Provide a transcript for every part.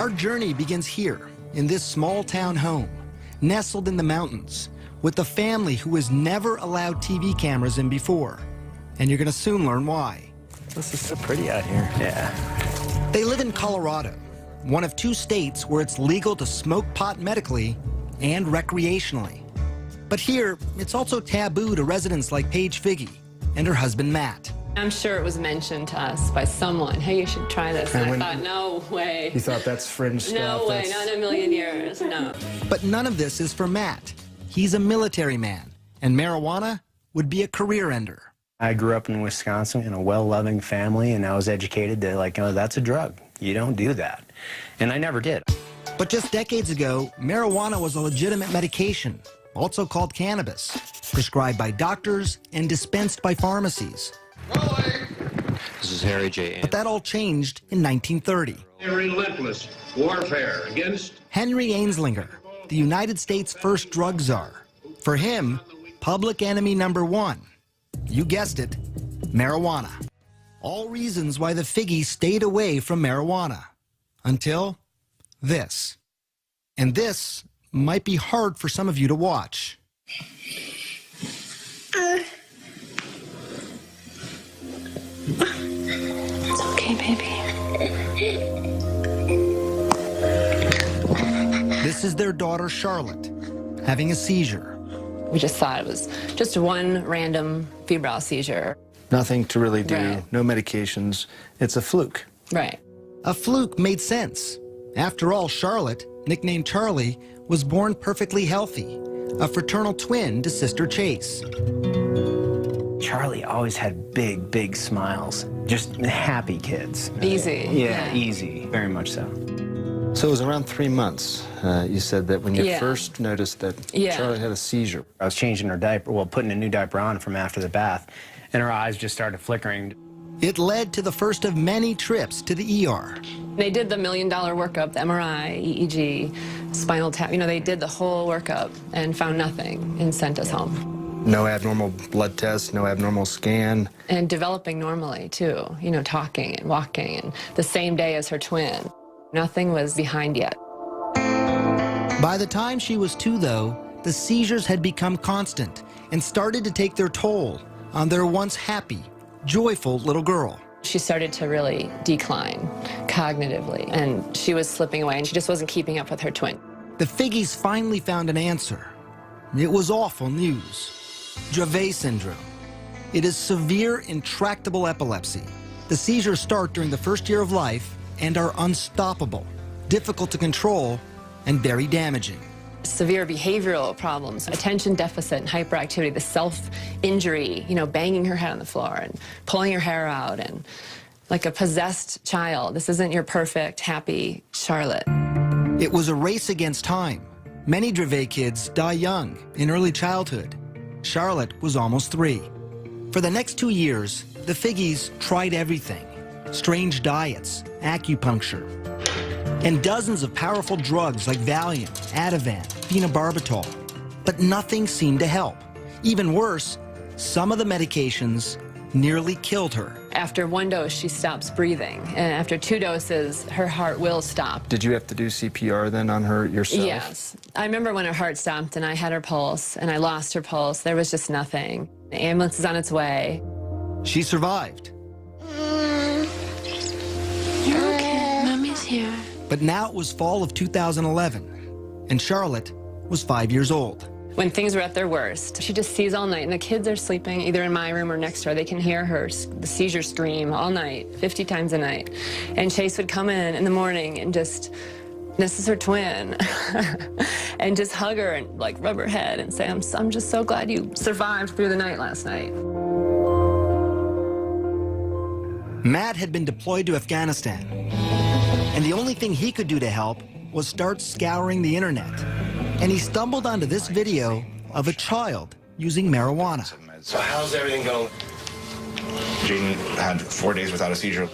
Our journey begins here, in this small town home, nestled in the mountains, with the family who has never allowed TV cameras in before. And you're going to soon learn why. This is so pretty out here. Yeah. They live in Colorado, one of 2 states where it's legal to smoke pot medically and recreationally. But here, it's also taboo to residents like Paige Figge and her husband, Matt. I'm sure it was mentioned to us by someone, hey, you should try this. And I thought, no way. You thought that's fringe stuff? No way, not in a million years, no. But none of this is for Matt. He's a military man, and marijuana would be a career ender. I grew up in Wisconsin in a well-loving family, and I was educated that, like, oh, that's a drug. You don't do that. And I never did. But just decades ago, marijuana was a legitimate medication, also called cannabis, prescribed by doctors and dispensed by pharmacies. This is Harry J. But that all changed in 1930. A relentless warfare against Henry Anslinger, the United States' first drug czar. For him, public enemy number 1, you guessed it, marijuana. All reasons why the Figges stayed away from marijuana. Until this. And this might be hard for some of you to watch. It's okay, baby. This is their daughter, Charlotte, having a seizure. We just thought it was just one random febrile seizure. Nothing to really do, Right. no medications. It's a fluke. Right. A fluke made sense. After all, Charlotte, nicknamed Charlie, was born perfectly healthy, a fraternal twin to sister Chase. Charlie always had big, big smiles. Just happy kids. Easy. Yeah, easy. Very much so. So it was around 3 months, you said, that when you Yeah. first noticed that Yeah. Charlie had a seizure. I was changing her diaper, well, putting a new diaper on from after the bath, and her eyes just started flickering. It led to the first of many trips to the ER. They did the $1 million workup, the MRI, EEG, spinal tap. You know, they did the whole workup and found nothing and sent us home. No abnormal blood test, no abnormal scan. And developing normally, too. You know, talking and walking, and the same day as her twin. Nothing was behind yet. By the time she was 2, though, the seizures had become constant and started to take their toll on their once happy, joyful little girl. She started to really decline cognitively, and she was slipping away, and she just wasn't keeping up with her twin. The Figges finally found an answer. It was awful news. Dravet syndrome. It is severe, intractable epilepsy. The seizures start during the first year of life and are unstoppable, difficult to control, and very damaging. Severe behavioral problems, attention deficit and hyperactivity, the self-injury, you know, banging her head on the floor and pulling her hair out, and like a possessed child. This isn't your perfect, happy Charlotte. It was a race against time. Many Dravet kids die young, in early childhood. Charlotte was almost 3. For the next 2 years, the Figges tried everything. Strange diets, acupuncture, and dozens of powerful drugs like Valium, Ativan, phenobarbital. But nothing seemed to help. Even worse, some of the medications nearly killed her. After 1 dose, she stops breathing, and after 2 doses, her heart will stop. Did you have to do CPR then on her yourself? Yes. I remember when her heart stopped and I had her pulse and I lost her pulse. There was just nothing. The ambulance is on its way. She survived. You're okay. Mommy's here. But now it was fall of 2011, and Charlotte was 5 years old. When things were at their worst, she just sees all night, and the kids are sleeping either in my room or next to her. They can hear her, the seizure scream all night, 50 times a night. And Chase would come in the morning and just, this is her twin, and just hug her and like rub her head and say, I'm just so glad you survived through the night last night. Matt had been deployed to Afghanistan, and the only thing he could do to help was start scouring the internet. And he stumbled onto this video of a child using marijuana. So how's everything going? Jaden had 4 days without a seizure.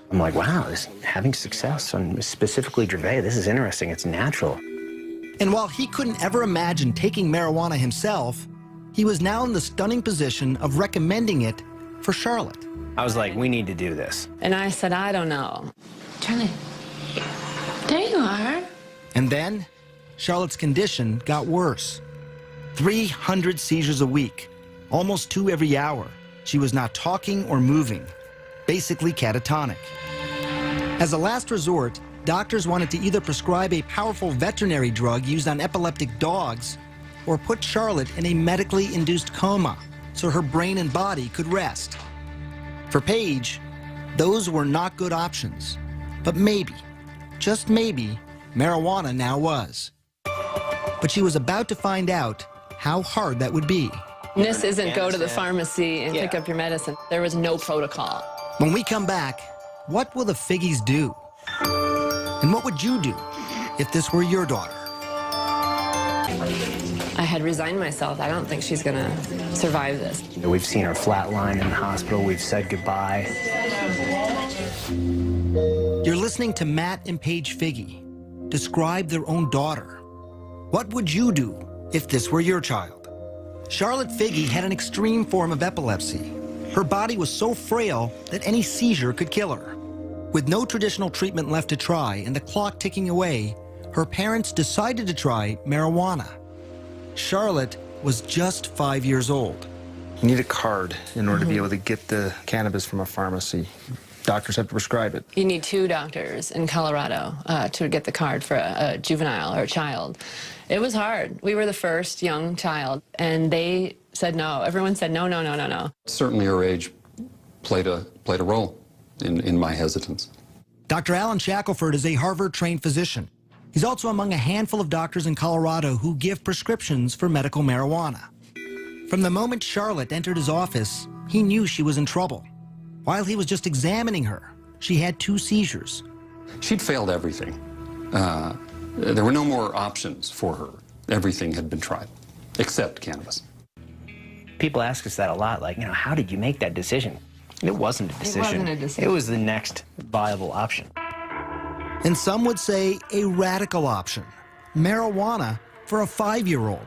I'm like, wow, this having success on specifically Dravet, this is interesting. It's natural. And while he couldn't ever imagine taking marijuana himself, he was now in the stunning position of recommending it for Charlotte. I was like, we need to do this. And I said, I don't know. Charlie, There you are. And then, Charlotte's condition got worse. 300 seizures a week, almost 2 every hour. She was not talking or moving, basically catatonic. As a last resort, doctors wanted to either prescribe a powerful veterinary drug used on epileptic dogs or put Charlotte in a medically induced coma so her brain and body could rest. For Paige, those were not good options. But maybe, just maybe, marijuana now was. But she was about to find out how hard that would be. This isn't go to the pharmacy and pick up your medicine. There was no protocol. When we come back, what will the Figgies do? And what would you do if this were your daughter? I had resigned myself. I don't think she's gonna survive this. We've seen her flatline in the hospital. We've said goodbye. You're listening to Matt and Paige Figge describe their own daughter. What would you do if this were your child? Charlotte Figge had an extreme form of epilepsy. Her body was so frail that any seizure could kill her. With no traditional treatment left to try and the clock ticking away, her parents decided to try marijuana. Charlotte was just 5 years old. You need a card in order to be able to get the cannabis from a pharmacy. Doctors have to prescribe it. You need 2 doctors in Colorado to get the card for a juvenile or a child. It was hard. We were the first young child, and they said no. Everyone said no, no, no, no, no. Certainly her age played a role in my hesitance. Dr. Alan Shackelford is a Harvard-trained physician. He's also among a handful of doctors in Colorado who give prescriptions for medical marijuana. From the moment Charlotte entered his office, he knew she was in trouble. While he was just examining her, she had 2 seizures. She'd failed everything. There were no more options for her. Everything had been tried, except cannabis. People ask us that a lot, like, how did you make that decision? It wasn't a decision. It wasn't a decision. It was the next viable option. And some would say a radical option, marijuana for a 5-year-old.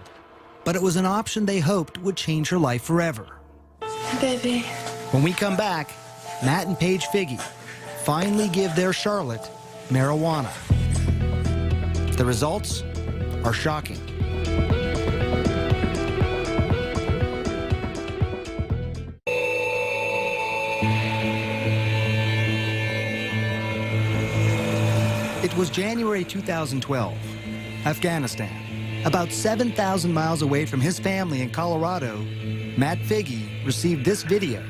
But it was an option they hoped would change her life forever. Baby. When we come back, Matt and Paige Figge finally give their Charlotte marijuana. The results are shocking. It was January 2012, Afghanistan. About 7,000 miles away from his family in Colorado, Matt Figge received this video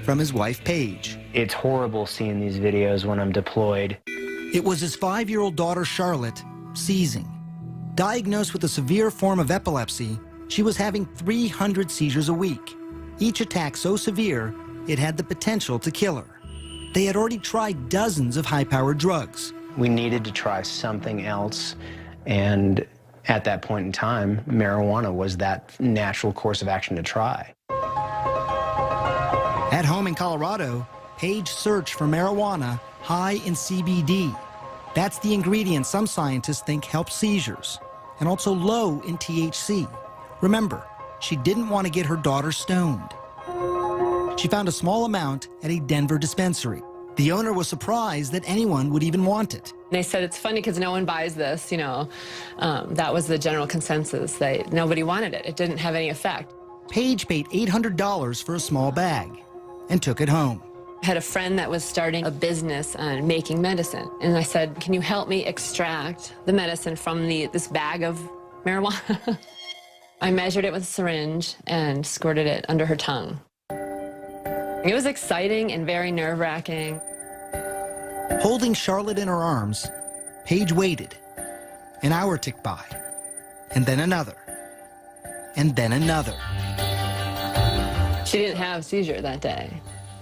from his wife, Paige. It's horrible seeing these videos when I'm deployed. It was his 5-year-old daughter, Charlotte, seizing. Diagnosed with a severe form of epilepsy, she was having 300 seizures a week. Each attack so severe, it had the potential to kill her. They had already tried dozens of high-powered drugs. We needed to try something else, and at that point in time, marijuana was that natural course of action to try. At home in Colorado, Paige searched for marijuana high in CBD. That's the ingredient some scientists think helps seizures, and also low in THC. Remember, she didn't want to get her daughter stoned. She found a small amount at a Denver dispensary. The owner was surprised that anyone would even want it. They said it's funny because no one buys this, that was the general consensus. Nobody wanted it. It didn't have any effect. Paige paid $800 for a small bag and took it home. I had a friend that was starting a business on making medicine, and I said, can you help me extract the medicine from this bag of marijuana? I measured it with a syringe and squirted it under her tongue. It was exciting and very nerve-wracking. Holding Charlotte in her arms, Paige waited. An hour ticked by, and then another, and then another. She didn't have a seizure that day,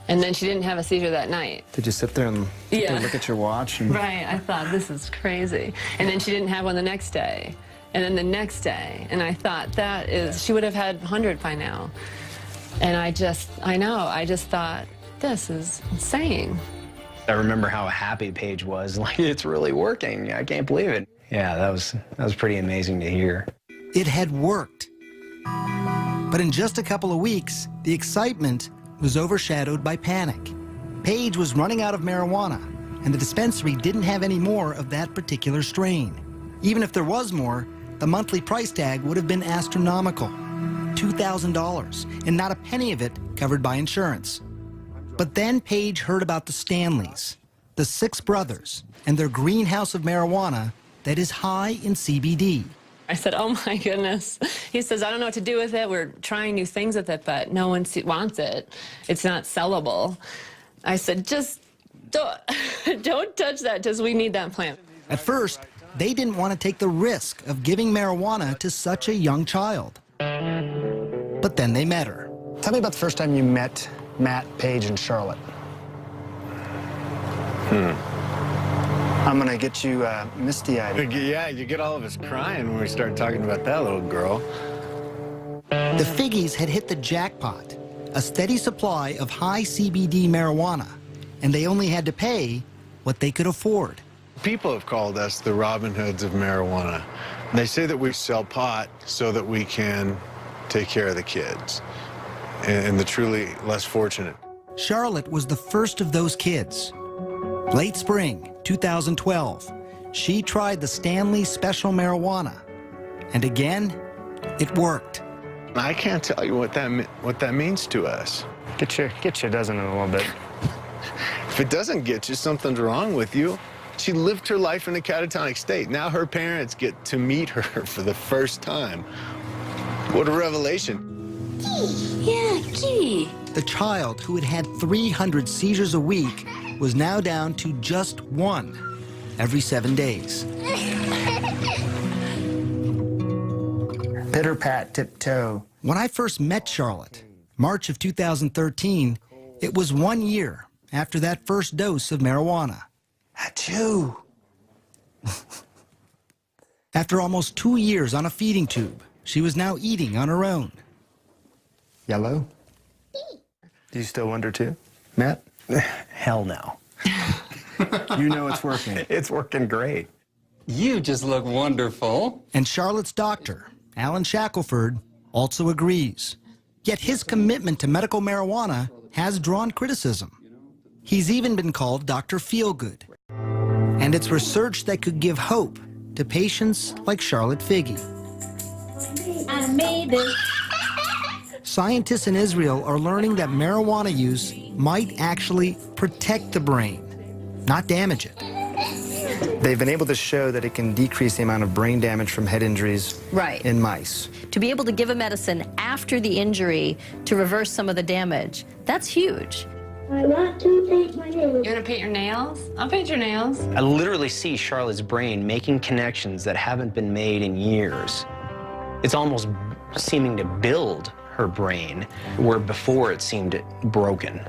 and then she didn't have a seizure that night. Did you sit there and look at your watch? And... Right, I thought, this is crazy. And then she didn't have one the next day, and then the next day, and I thought, she would have had 100 by now. And I just thought, this is insane. I remember how happy Paige was, like, it's really working. I can't believe it. Yeah, that was pretty amazing to hear. It had worked. But in just a couple of weeks, the excitement was overshadowed by panic. Paige was running out of marijuana, and the dispensary didn't have any more of that particular strain. Even if there was more, the monthly price tag would have been astronomical, $2,000, and not a penny of it covered by insurance. But then Paige heard about the Stanleys, the 6 brothers, and their greenhouse of marijuana that is high in CBD. I said, oh my goodness. He says, I don't know what to do with it. We're trying new things with it, but no one wants it. It's not sellable. I said, just don't touch that, because we need that plant. At first, they didn't want to take the risk of giving marijuana to such a young child. But then they met her. Tell me about the first time you met Matt, Paige, and Charlotte. I'm gonna get you misty-eyed. Yeah, you get all of us crying when we start talking about that little girl. The Figgies had hit the jackpot, a steady supply of high CBD marijuana, and they only had to pay what they could afford. People have called us the Robin Hoods of marijuana. They say that we sell pot so that we can take care of the kids and the truly less fortunate. Charlotte was the first of those kids. Late spring 2012, she tried the Stanley Special Marijuana, and again, it worked. I can't tell you what that means to us. Get you a dozen in a little bit. If it doesn't get you, something's wrong with you. She lived her life in a catatonic state. Now her parents get to meet her for the first time. What a revelation. Yeah, gee. The child who had had 300 seizures a week was now down to just 1 every 7 days. Pitter pat, tiptoe. When I first met Charlotte, March of 2013, it was 1 year after that first dose of marijuana. Achoo! After almost 2 years on a feeding tube, she was now eating on her own. Yellow? Do you still wonder too, Matt? Hell no. You know it's working. It's working great. You just look wonderful. And Charlotte's doctor, Alan Shackelford, also agrees. Yet his commitment to medical marijuana has drawn criticism. He's even been called Dr. Feelgood. And it's research that could give hope to patients like Charlotte Figge. I made it. Scientists in Israel are learning that marijuana use might actually protect the brain, not damage it. They've been able to show that it can decrease the amount of brain damage from head injuries in mice. To be able to give a medicine after the injury to reverse some of the damage, that's huge. I want to paint my nails. You want to paint your nails? I'll paint your nails. I literally see Charlotte's brain making connections that haven't been made in years. It's almost seeming to build her brain, where before it seemed broken.